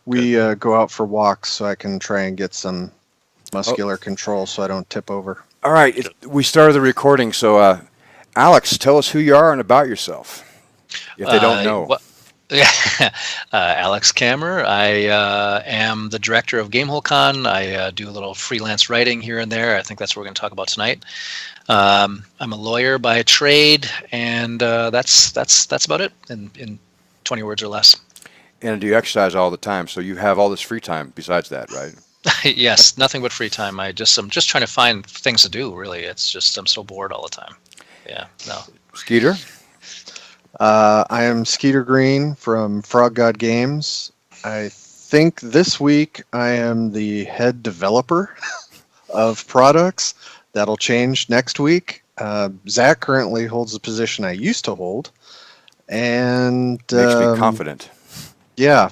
We go out for walks so I can try and get some muscular control so I don't tip over. All right, we started the recording, so Alex, tell us who you are and about yourself, if they don't know. Alex Kammer. I am the director of GameHoleCon. I do a little freelance writing here and there. I think that's what we're going to talk about tonight. I'm a lawyer by trade, and that's about it in 20 words or less. And you exercise all the time, so you have all this free time besides that, right? Yes, nothing but free time. I'm just trying to find things to do. Really, it's just I'm so bored all the time. Yeah, no. Skeeter. I am Skeeter Green from Frog God Games. I think this week I am the head developer of products. That'll change next week. Zach currently holds the position I used to hold, and makes me confident. Yeah,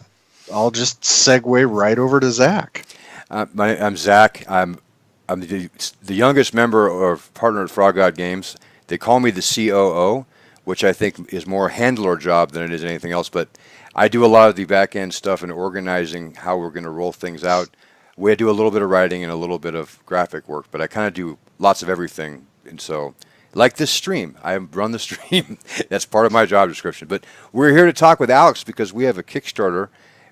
I'll just segue right over to Zach. I'm Zach. I'm the youngest member or partner at Frog God Games. They call me the COO, which I think is more a handler job than it is anything else. But I do a lot of the back end stuff and organizing how we're going to roll things out. We do a little bit of writing and a little bit of graphic work, but I kind of do lots of everything. And so, like this stream, I run the stream. That's part of my job description. But we're here to talk with Alex because we have a Kickstarter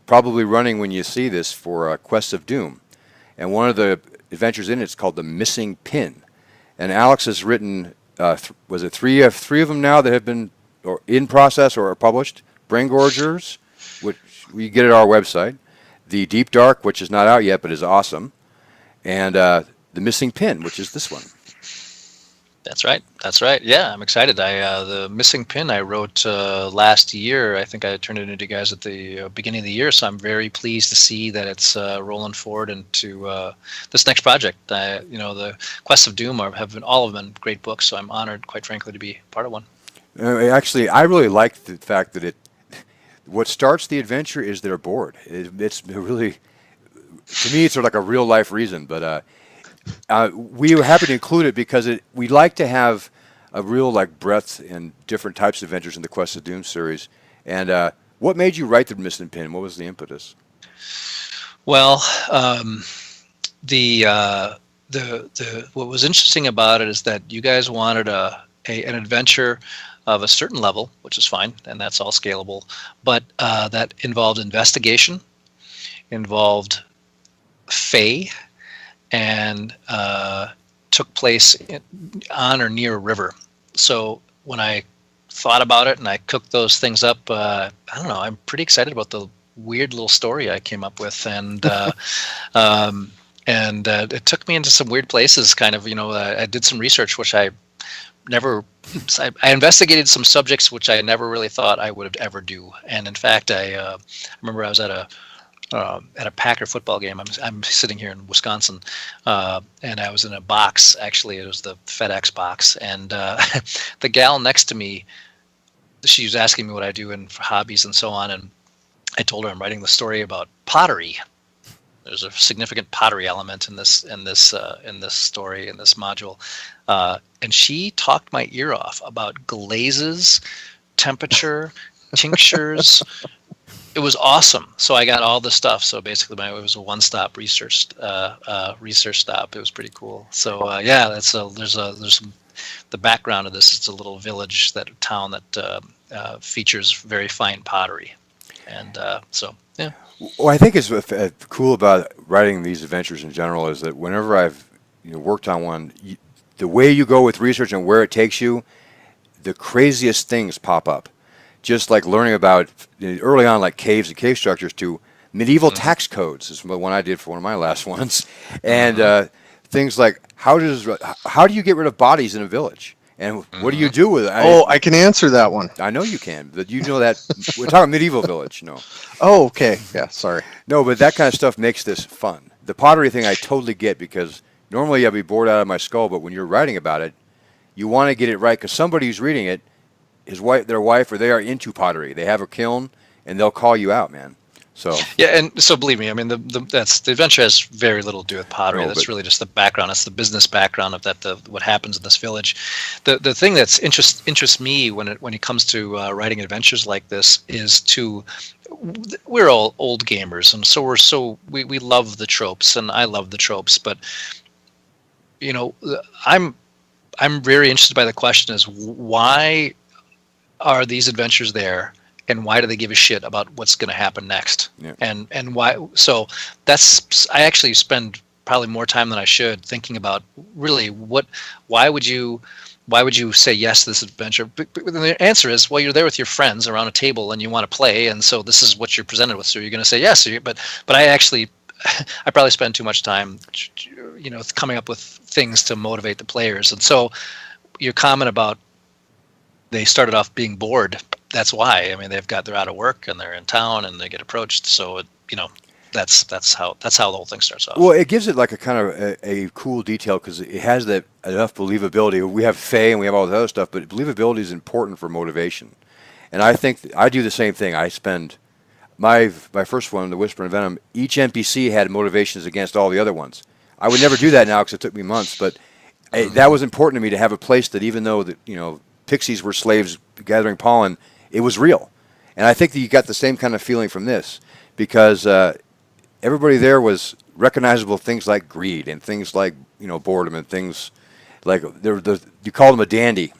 probably running when you see this for Quest of Doom. And one of the adventures in it is called The Missing Pin. And Alex has written, was it three of them now that have been or in process or are published? Brain Gorgers, which we get at our website. The Deep Dark, which is not out yet but is awesome. And The Missing Pin, which is this one. That's right. Yeah, I'm excited. The Missing Pin I wrote last year. I think I turned it into you guys at the beginning of the year, so I'm very pleased to see that it's rolling forward into this next project. The Quest of Doom have been all of them great books, so I'm honored, quite frankly, to be part of one. Actually, I really like the fact that what starts the adventure is they're bored. It's really, to me, it's sort of like a real life reason, but. We were happy to include it because we like to have a real breadth in different types of adventures in the Quest of Doom series. And what made you write The Missing Pin? What was the impetus? Well, what was interesting about it is that you guys wanted an adventure of a certain level, which is fine, and that's all scalable, but that involved investigation, involved fae, and took place on or near a river. So when I thought about it and I cooked those things up, I don't know, I'm pretty excited about the weird little story I came up with. And it took me into some weird places, kind of, I did some research, which I investigated some subjects which I never really thought I would ever do. And in fact, I remember I was at a Packer football game. I'm sitting here in Wisconsin, and I was in a box. Actually, it was the FedEx box, and the gal next to me, she was asking me what I do for hobbies and so on, and I told her I'm writing the story about pottery. There's a significant pottery element in this story, in this module, and she talked my ear off about glazes, temperature, tinctures. It was awesome. So I got all the stuff. So basically, it was a one-stop research stop. It was pretty cool. So there's the background of this. It's a little village, town that features very fine pottery, and so yeah. Well, I think it's cool about writing these adventures in general is that whenever I've worked on one, the way you go with research and where it takes you, the craziest things pop up. Just like learning about early on, like caves and cave structures, to medieval tax codes is the one I did for one of my last ones, and things like how do you get rid of bodies in a village, and what do you do with it? I can answer that one. I know you can, but that we're talking medieval village, no. Oh, okay, yeah, sorry. No, but that kind of stuff makes this fun. The pottery thing I totally get because normally I'd be bored out of my skull, but when you're writing about it, you want to get it right because somebody who's reading it. Their wife, or they are into pottery. They have a kiln, and they'll call you out, man. So yeah, and so believe me, I mean, the adventure has very little to do with pottery. That's really just the background. It's the business background of what happens in this village. The thing that's interests me when it comes to writing adventures like this is to we're all old gamers, and we love the tropes, and I love the tropes, but you know, I'm I'm very interested by the question is why are these adventures there, and why do they give a shit about what's going to happen next? Yeah. And why? So I actually spend probably more time than I should thinking about really why would you say yes to this adventure? But the answer is, well, you're there with your friends around a table and you want to play, and so this is what you're presented with. So you're going to say yes. But I actually, I probably spend too much time, coming up with things to motivate the players. And so your comment about they started off being bored. That's why. I mean, they're out of work and they're in town and they get approached. So that's how the whole thing starts off. Well, it gives it like a kind of a cool detail because it has that enough believability. We have Faye and we have all the other stuff, but believability is important for motivation. And I think I do the same thing. I spend my first one, the Whisper and Venom. Each NPC had motivations against all the other ones. I would never do that now because it took me months, but that was important to me to have a place that even though pixies were slaves gathering pollen, it was real. And I think that you got the same kind of feeling from this because everybody there was recognizable things like greed and things like boredom and things like you called him a dandy,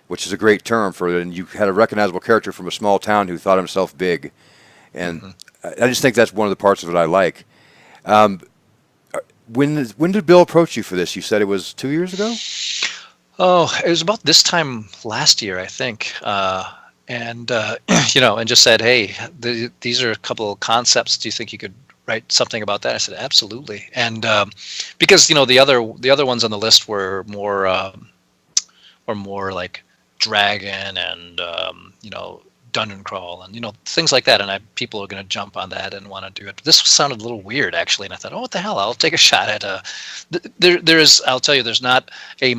which is a great term for it. And you had a recognizable character from a small town who thought himself big, and I just think that's one of the parts of it I like. When did Bill approach you for this? You said it was 2 years ago. Oh, it was about this time last year, I think. And just said, hey, these are a couple of concepts. Do you think you could write something about that? I said, absolutely. And because the other ones on the list were more like dragon and dungeon crawl and things like that. And people are going to jump on that and want to do it. But this sounded a little weird actually, and I thought, oh, what the hell? I'll take a shot at there is. I'll tell you, there's not a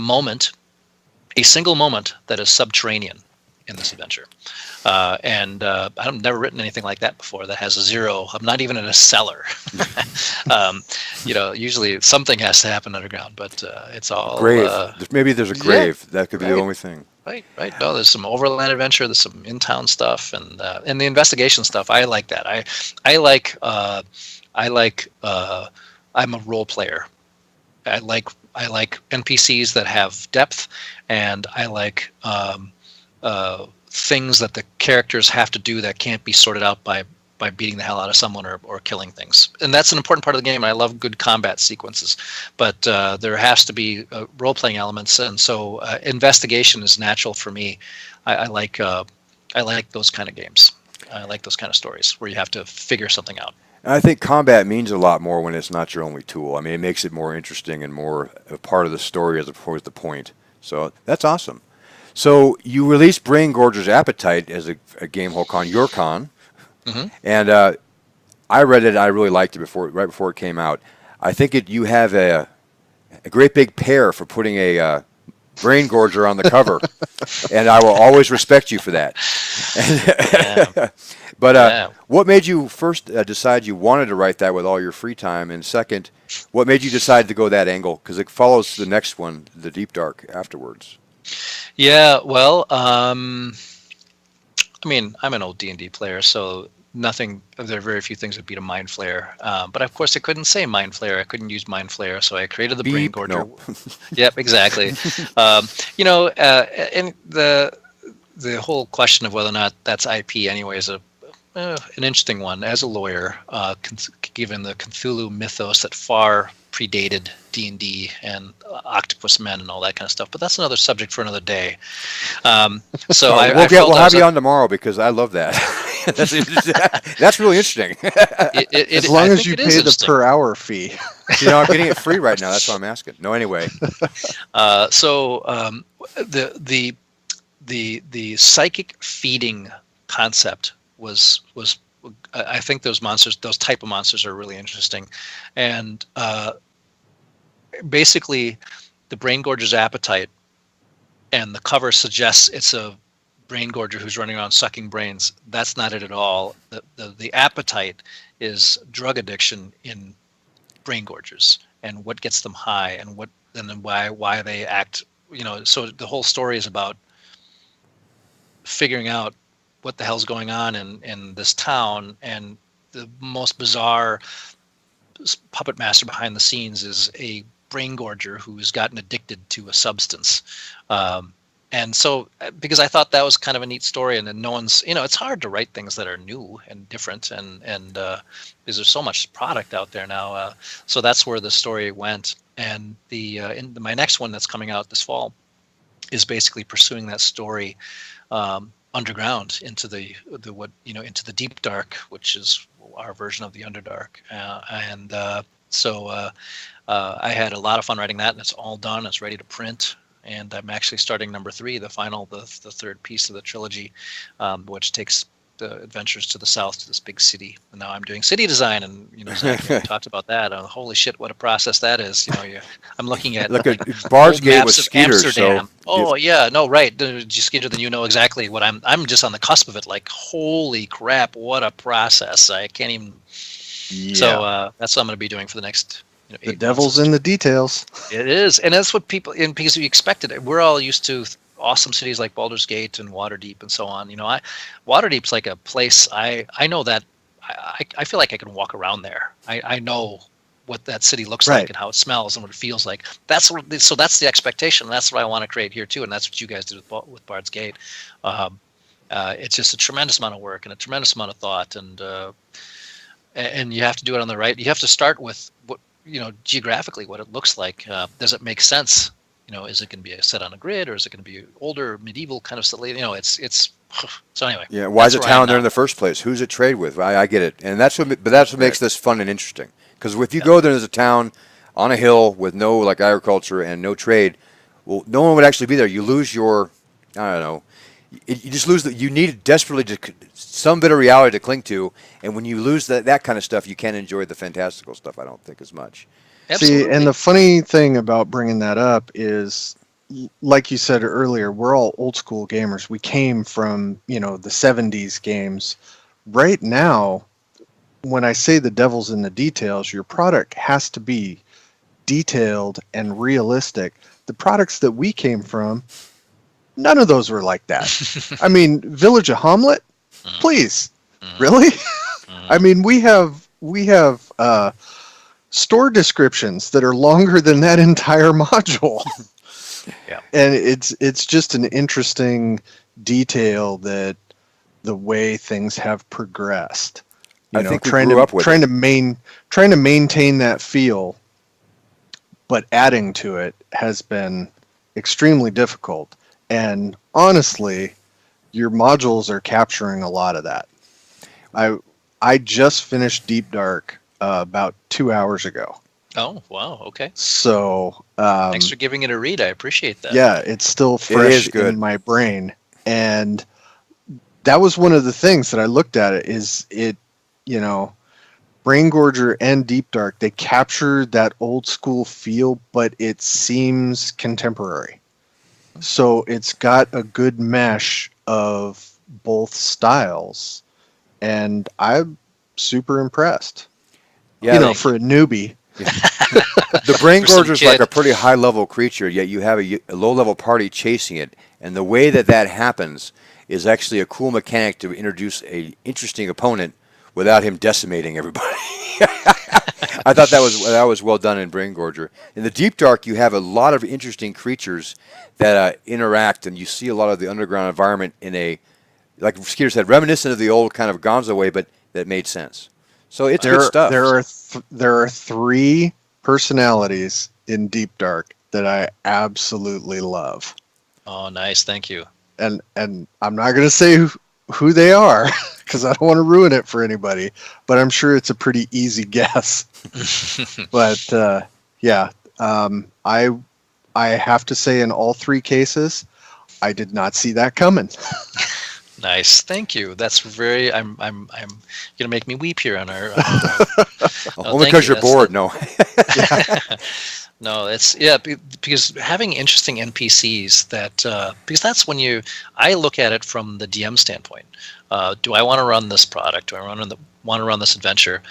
single moment that is subterranean in this adventure. I've never written anything like that before that has a zero. I'm not even in a cellar. Usually something has to happen underground, but it's all grave. Maybe there's a grave. That could be the only thing. Right. No, there's some overland adventure. There's some in-town stuff, and the investigation stuff. I like that. I'm a role player. I like NPCs that have depth, and I like things that the characters have to do that can't be sorted out by beating the hell out of someone or killing things. And that's an important part of the game. I love good combat sequences, but there has to be role-playing elements, and so investigation is natural for me. I like those kind of games. I like those kind of stories where you have to figure something out. I think combat means a lot more when it's not your only tool. I mean, it makes it more interesting and more a part of the story as opposed to the point. So that's awesome. So you released Brain Gorger's Appetite as a GameHoleCon, your con, and I read it. I really liked it right before it came out. I think you have a great big pair for putting a Brain Gorger on the cover, and I will always respect you for that. Yeah. But what made you first decide you wanted to write that with all your free time? And second, what made you decide to go that angle? Because it follows the next one, the Deep Dark, afterwards. Yeah, well, I'm an old D&D player, so there are very few things that beat a Mind Flayer. But of course, I couldn't say Mind Flayer. I couldn't use Mind Flayer, so I created the Brain Gorger. No. Yep, exactly. And the whole question of whether or not that's IP anyway is an interesting one. As a lawyer, given the Cthulhu mythos that far predated D&D and octopus men and all that kind of stuff, but that's another subject for another day. So we'll have you on tomorrow because I love that. That's really interesting. As long as you pay the per hour fee. I'm getting it free right now. That's what I'm asking. No, anyway. The psychic feeding concept was I think those type of monsters are really interesting, and basically the Brain Gorger's Appetite, and the cover suggests it's a brain gorger who's running around sucking brains. That's not it at all. The appetite is drug addiction in brain gorgers and what gets them high and then why they act. So the whole story is about figuring out what the hell's going on in this town, and the most bizarre puppet master behind the scenes is a brain gorger who's gotten addicted to a substance. And so, because I thought that was kind of a neat story, and then no one's, it's hard to write things that are new and different, and because there's so much product out there now. So that's where the story went. And my next one that's coming out this fall is basically pursuing that story underground into the into the deep dark, which is our version of the Underdark. So I had a lot of fun writing that, and it's all done. It's ready to print. And I'm actually starting number 3, the third piece of the trilogy, which takes the adventures to the south to this big city. And now I'm doing city design, and Zach, we talked about that. Holy shit, what a process that is! I'm looking at Bard's old Gate maps was of Skeeter. Amsterdam. So yeah, no, right. Skeeter, then you know exactly what I'm just on the cusp of it. Like, holy crap, what a process! I can't even. Yeah. So that's what I'm going to be doing for the next. The devil's in the details. It is, and that's what people, and because we expected it. We're all used to awesome cities like Baldur's Gate and Waterdeep and so on. Waterdeep's like a place I know that I feel like I can walk around there. I know what that city looks like and how it smells and what it feels like. So that's the expectation. That's what I want to create here too, and that's what you guys did with Bard's Gate. It's just a tremendous amount of work and a tremendous amount of thought, and you have to do it on the right. You have to start with what. Geographically what it looks like. Does it make sense? Is it going to be set on a grid, or is it going to be older medieval kind of stuff? It's so anyway. Yeah. Why is a town there in the first place? Who's it trade with? I get it, and that's what makes this fun and interesting. Because if you go there as a town on a hill with no agriculture and no trade, well, no one would actually be there. You lose your, I don't know. You just lose you need desperately some bit of reality to cling to, and when you lose that kind of stuff, you can't enjoy the fantastical stuff. I don't think as much. Absolutely. See, and the funny thing about bringing that up is, like you said earlier, we're all old school gamers. We came from the 70s games. Right now, when I say the devil's in the details, your product has to be detailed and realistic. The products that we came from, none of those were like that. I mean, Village of Hamlet, please, really? I mean, we have store descriptions that are longer than that entire module. Yeah, and it's just an interesting detail that the way things have progressed. I think we grew up with trying to maintain that feel, but adding to it has been extremely difficult. And honestly, your modules are capturing a lot of that. I just finished Deep Dark about 2 hours ago. Oh, wow. Okay. So thanks for giving it a read. I appreciate that. Yeah, it's still fresh in my brain. And that was one of the things that I looked at Brain Gorger and Deep Dark, they capture that old school feel, but it seems contemporary. So it's got a good mesh of both styles, and I'm super impressed. Yeah, for a newbie. The Brain Gorger is like a pretty high-level creature, yet you have a low-level party chasing it, and the way that happens is actually a cool mechanic to introduce an interesting opponent without him decimating everybody. I thought that was well done in Brain Gorger. In the Deep Dark, you have a lot of interesting creatures that interact, and you see a lot of the underground environment in a, like Skeeter said, reminiscent of the old kind of Gonzo way, but that made sense. So it's good stuff. There are 3 personalities in Deep Dark that I absolutely love. Oh, nice. Thank you. And I'm not going to say who they are because I don't want to ruin it for anybody, but I'm sure it's a pretty easy guess. But I have to say in all 3 cases, I did not see that coming. Nice, thank you. That's very. I'm gonna make me weep here on our. Only because you're bored. No. No, it's because having interesting NPCs because that's when I look at it from the DM standpoint. Do I want to run this product? Do I want to run this adventure?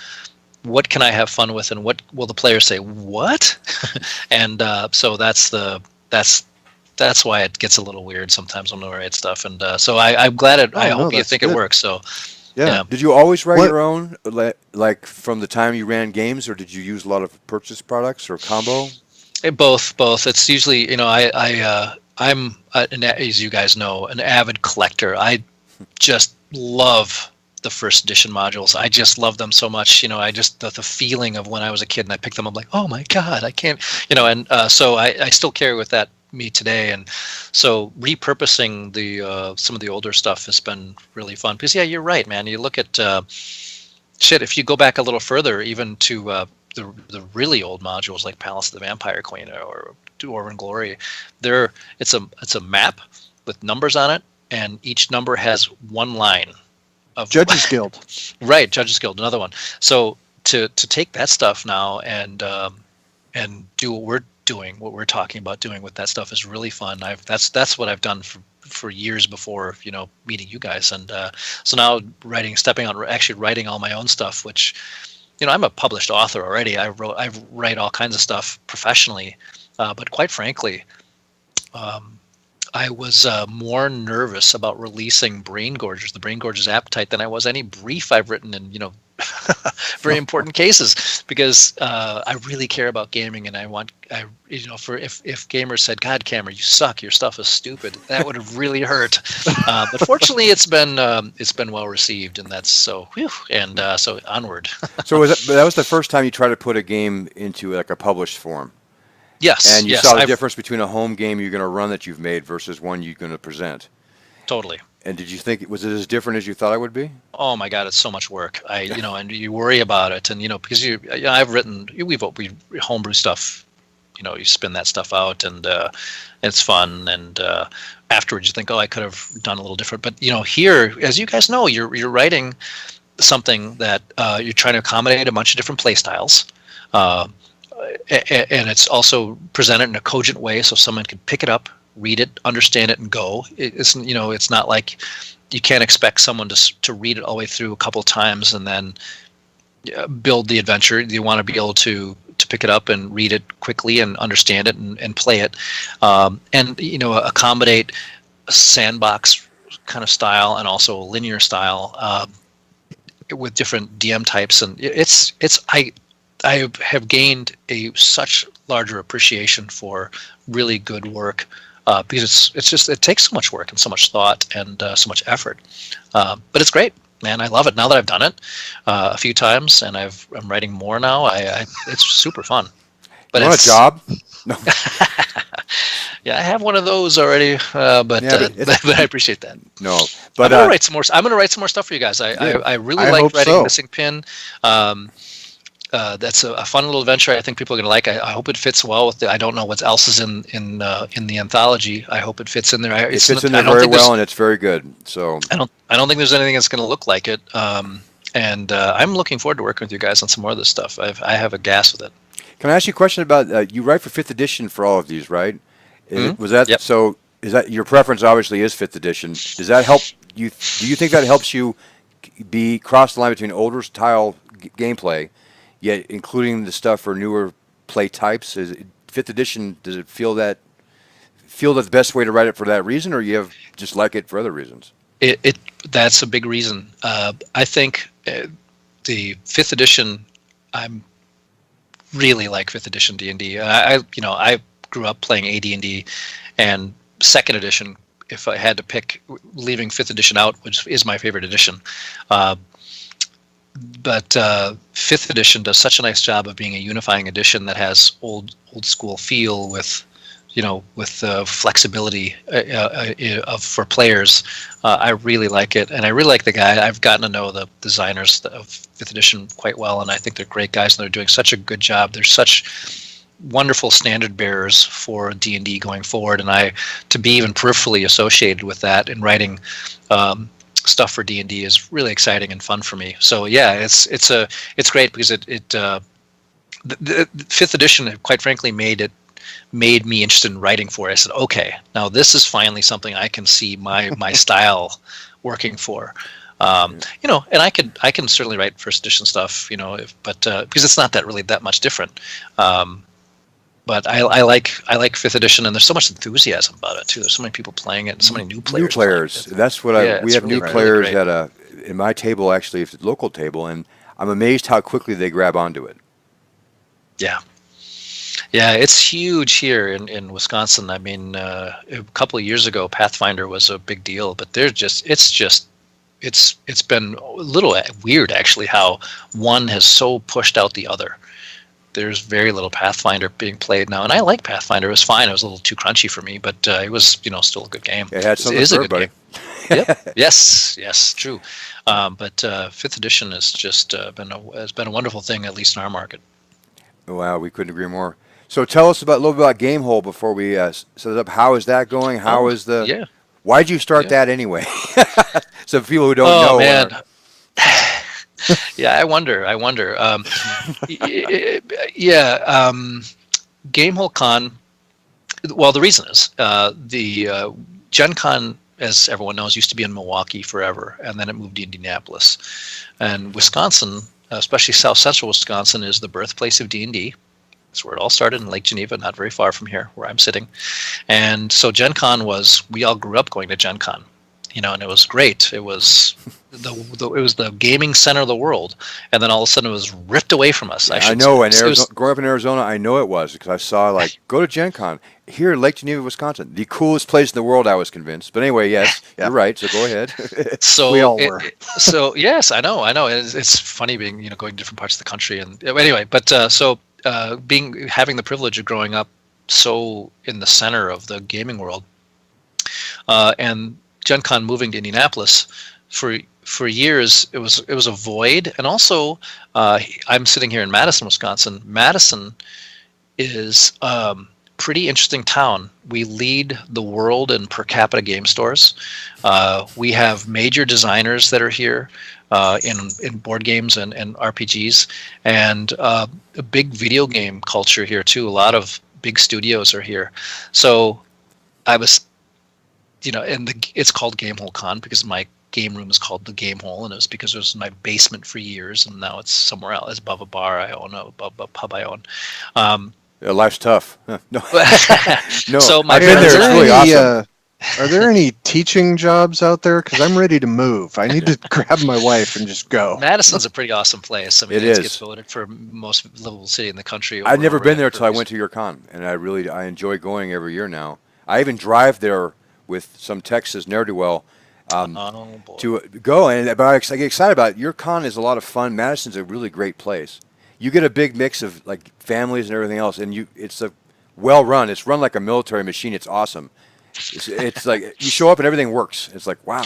What can I have fun with, and what will the player say? What? And so that's that's why it gets a little weird sometimes when I write stuff. And so I'm glad it. Oh, I no, hope you that's think good. it works. So Yeah. Did you always write What? your own, like from the time you ran games, or did you use a lot of purchase products or combo? both. It's usually I'm as you guys know, an avid collector. I just love the first edition modules. I just love them so much. I just the feeling of when I was a kid and I picked them up, like, oh my god, I can't. And so I still carry with that me today. And so repurposing the some of the older stuff has been really fun because yeah, you're right, man. You look at shit. If you go back a little further, even to the really old modules like Palace of the Vampire Queen or Dwarven Glory, it's a map with numbers on it, and each number has one line of Judges Guild. right, Judges Guild, another one. So to take that stuff now and do what we're talking about doing with that stuff is really fun. That's what I've done for years before meeting you guys. And so now actually writing all my own stuff, which I'm a published author already. I write all kinds of stuff professionally, but quite frankly, I was more nervous about releasing the Brain Gorger's Appetite, than I was any brief I've written in, very important cases, because I really care about gaming, and if gamers said, "God, Kammer, you suck, your stuff is stupid," that would have really hurt. But fortunately, it's been well received, and that's so. Whew, and so onward. So that was the first time you tried to put a game into like a published form? Yes, And you yes, saw the difference between a home game you're going to run that you've made versus one you're going to present. totally. And did you think, was it as different as you thought it would be? Oh my God, it's so much work. And you worry about it, and because I've written, we homebrew stuff. You spin that stuff out, and it's fun. And afterwards, you think, oh, I could have done a little different. But here, as you guys know, you're writing something that you're trying to accommodate a bunch of different play styles. And it's also presented in a cogent way, so someone can pick it up, read it, understand it, and go. It's not like you can't expect someone to read it all the way through a couple times and then build the adventure. You want to be able to pick it up and read it quickly and understand it and play it, and accommodate a sandbox kind of style and also a linear style with different DM types. And I have gained such larger appreciation for really good work, because it takes so much work and so much thought and so much effort. But it's great, man. I love it now that I've done it a few times, and I'm writing more now. It's super fun. But you want a job? No. Yeah, I have one of those already, but I appreciate that. No, but I'm gonna write some more. I'm gonna write some more stuff for you guys. I really like writing so. Missing Pin. That's a fun little adventure. I think people are going to like. I hope it fits well with I don't know what else is in the anthology. I hope it fits in there. It fits in there very well, and it's very good. So I don't think there's anything that's going to look like it. And I'm looking forward to working with you guys on some more of this stuff. I have a gas with it. Can I ask you a question about you write for 5th edition for all of these, right? Was that so? Is that your preference? Obviously, is 5th edition. Does that help you? Do you think that helps you cross the line between older style gameplay, yet including the stuff for newer play types? Is 5th edition? Does it feel that the best way to write it for that reason, or you just like it for other reasons? That's a big reason. I think the 5th edition. I'm really like 5th edition D&D. I grew up playing AD&D, and 2nd edition, if I had to pick, leaving 5th edition out, which is my favorite edition. But 5th edition does such a nice job of being a unifying edition that has old school feel with flexibility for players. I really like it, and I really like the guy. I've gotten to know the designers of 5th edition quite well, and I think they're great guys, and they're doing such a good job. They're such wonderful standard bearers for D&D going forward, and to be even peripherally associated with that and writing stuff for D&D is really exciting and fun for me. So yeah, it's great because the 5th edition, quite frankly, made me interested in writing for it. I said, okay, now this is finally something I can see my style working for. And I can certainly write 1st edition stuff, but because it's not really that much different. but I like fifth edition, and there's so much enthusiasm about it too. There's so many people playing it, and so many new players. New players. That's what Yeah, we it's have really new great. players Really great. in my table, actually, it's a local table, and I'm amazed how quickly they grab onto it. Yeah. Yeah, it's huge here in Wisconsin. I mean, a couple of years ago, Pathfinder was a big deal, but it's been a little weird actually how one has so pushed out the other. There's very little Pathfinder being played now, and I like Pathfinder. It was fine. It was a little too crunchy for me, but it was still a good game. It had It something is for a good everybody. game. Yep. Yes. True. But fifth edition has just has been a wonderful thing, at least in our market. Wow, we couldn't agree more. So tell us a little bit about GameHole before we set it up. How is that going? How is the? Yeah. Why'd you start Yeah. that anyway? So people who don't Oh know. man. Yeah, I wonder. Yeah, GameHoleCon. Well, the reason is the Gen Con, as everyone knows, used to be in Milwaukee forever, and then it moved to Indianapolis. And Wisconsin, especially South Central Wisconsin, is the birthplace of D&D. That's where it all started, in Lake Geneva, not very far from here, where I'm sitting. And so Gen Con we all grew up going to Gen Con, and it was great. It was the gaming center of the world, and then all of a sudden it was ripped away from us. I know, in Arizona, growing up in Arizona, I know it was because I saw go to Gen Con here in Lake Geneva, Wisconsin, the coolest place in the world. I was convinced, but anyway, yes, you're right. So go ahead. So we all were. So yes, I know. It's funny being going to different parts of the country, and anyway, but having the privilege of growing up so in the center of the gaming world, and Gen Con moving to Indianapolis for years, it was a void. And also, I'm sitting here in Madison, Wisconsin. Madison is pretty interesting town. We lead the world in per capita game stores. We have major designers that are here in board games and RPGs, and a big video game culture here too. A lot of big studios are here. So I was, it's called GameHoleCon because my game room is called the Game Hole, and it was because it was my basement for years, and now it's somewhere else. It's above a bar I own, above a pub I own. Yeah, life's tough. No, no. So I've been there. It's really awesome. Are there any teaching jobs out there? Because I'm ready to move. I need to grab my wife and just go. Madison's a pretty awesome place. I mean, It it is. gets voted for most livable city in the country. I'd never been there until I went to your con, and I enjoy going every year now. I even drive there with some Texas ne'er-do-well to go, but I get excited about it. Your con is a lot of fun. Madison's a really great place. You get a big mix of families and everything else, and it's a well run. It's run like a military machine. It's awesome. It's like you show up and everything works. It's like wow.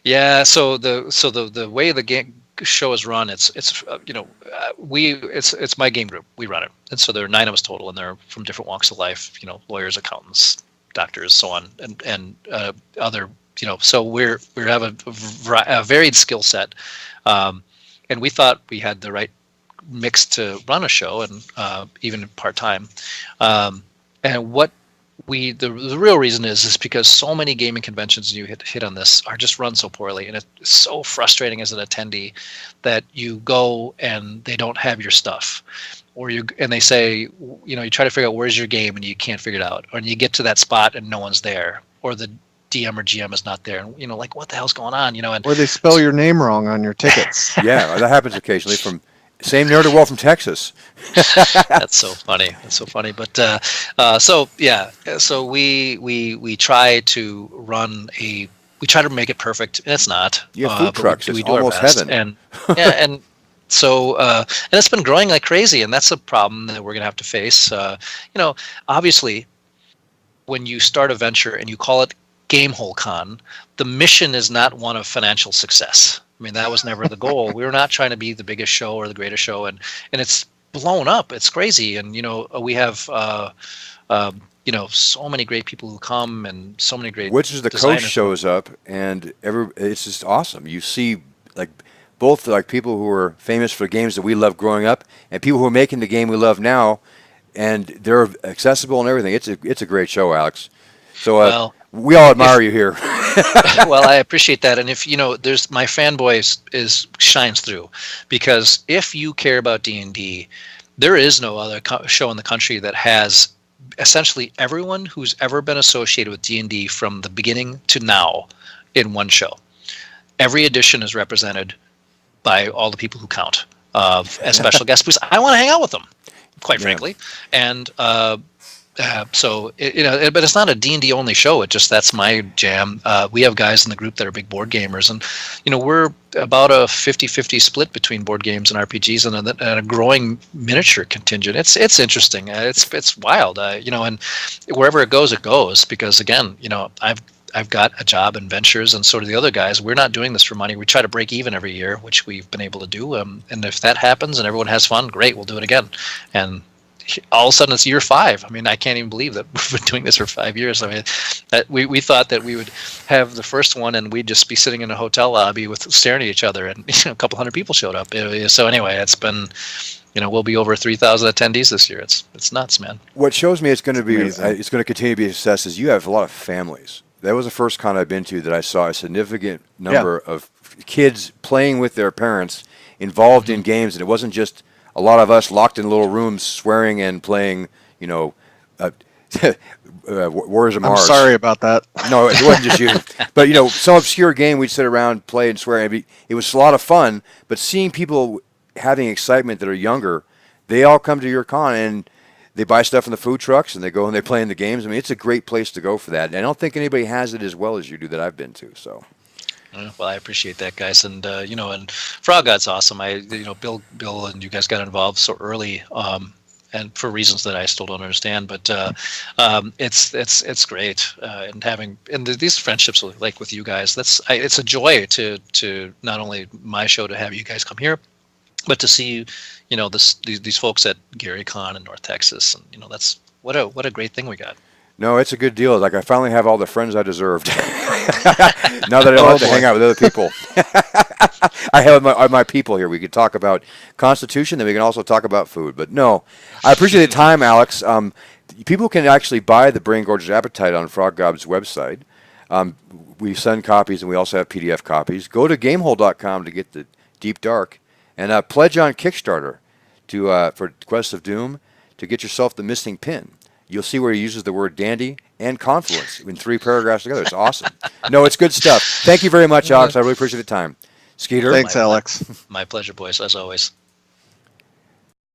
Yeah. So the way the game show is run, it's my game group. We run it, and so there are 9 of us total, and they're from different walks of life. Lawyers, accountants, doctors, so on, and other. So we have a varied skill set, and we thought we had the right mix to run a show, and even part time. And what the real reason is because so many gaming conventions, and you hit on this, are just run so poorly, and it's so frustrating as an attendee that you go and they don't have your stuff, and they say, you try to figure out where's your game and you can't figure it out, or you get to that spot and no one's there, or the DM or GM is not there, and what the hell's going on, and or they spell your name wrong on your tickets. Yeah, that happens occasionally. From same ne'er-do-well from Texas. That's so funny. But so we try to make it perfect, and it's not. You have food trucks. We it's do our almost best. heaven. And so and it's been growing like crazy, and that's a problem that we're gonna have to face. Obviously, when you start a venture and you call it GameHoleCon, the mission is not one of financial success. I mean, that was never the goal. We were not trying to be the biggest show or the greatest show, and it's blown up. It's crazy, and we have so many great people who come, and so many great. Which is the designers. coach shows up, and it's just awesome. You see both people who are famous for games that we loved growing up, and people who are making the game we love now, and they're accessible and everything. It's a great show, Alex. So we all admire you here. Well, I appreciate that, and if there's my fanboy shines through, because if you care about D&D, there is no other show in the country that has essentially everyone who's ever been associated with D&D from the beginning to now in one show. Every edition is represented by all the people who count as special guests, because I want to hang out with them, quite frankly. And so but it's not a D&D only show. It just, that's my jam. We have guys in the group that are big board gamers, and we're about a 50-50 split between board games and RPGs, and a growing miniature contingent. It's interesting. It's wild. And wherever it goes, because again, I've got a job and ventures, and so do the other guys. We're not doing this for money. We try to break even every year, which we've been able to do. And if that happens and everyone has fun, great, we'll do it again. And all of a sudden it's year 5. I mean, I can't even believe that we've been doing this for 5 years. I mean, that we thought that we would have the first one and we'd just be sitting in a hotel lobby staring at each other, and a couple hundred people showed up. So anyway, it's been, we'll be over 3,000 attendees this year. It's nuts, man. What shows me it's going to be, it's going to continue to be a success, is you have a lot of families. That was the first con I've been to that I saw a significant number of kids playing with their parents, involved in games, and it wasn't just a lot of us locked in little rooms swearing and playing, Warriors of Mars. I'm sorry about that. No, it wasn't just you. But, some obscure game we'd sit around, play, and swear. It was a lot of fun, but seeing people having excitement that are younger, they all come to your con, and they buy stuff in the food trucks, and they go and they play in the games. I mean, it's a great place to go for that. And I don't think anybody has it as well as you do that I've been to, so. Well, I appreciate that, guys, and and Frog God's awesome. Bill, and you guys got involved so early, and for reasons that I still don't understand. But it's great, and these friendships like with you guys. It's a joy to not only my show to have you guys come here, but to see these folks at GaryCon in North Texas, and that's what a great thing we got. No, it's a good deal. Like, I finally have all the friends I deserved. Now that I don't have to hang out with other people. I have my people here. We could talk about Constitution, then we can also talk about food. But no, I appreciate the time, Alex. People can actually buy the Brain Gorge's Appetite on Frog Gob's website. We send copies, and we also have PDF copies. Go to GameHole.com to get the Deep Dark, and pledge on Kickstarter for Quest of Doom to get yourself the missing pin. You'll see where he uses the word dandy and confluence in 3 paragraphs together. It's awesome. No, it's good stuff. Thank you very much, Alex. I really appreciate the time. Skeeter? Thanks, Alex. My pleasure, boys, as always.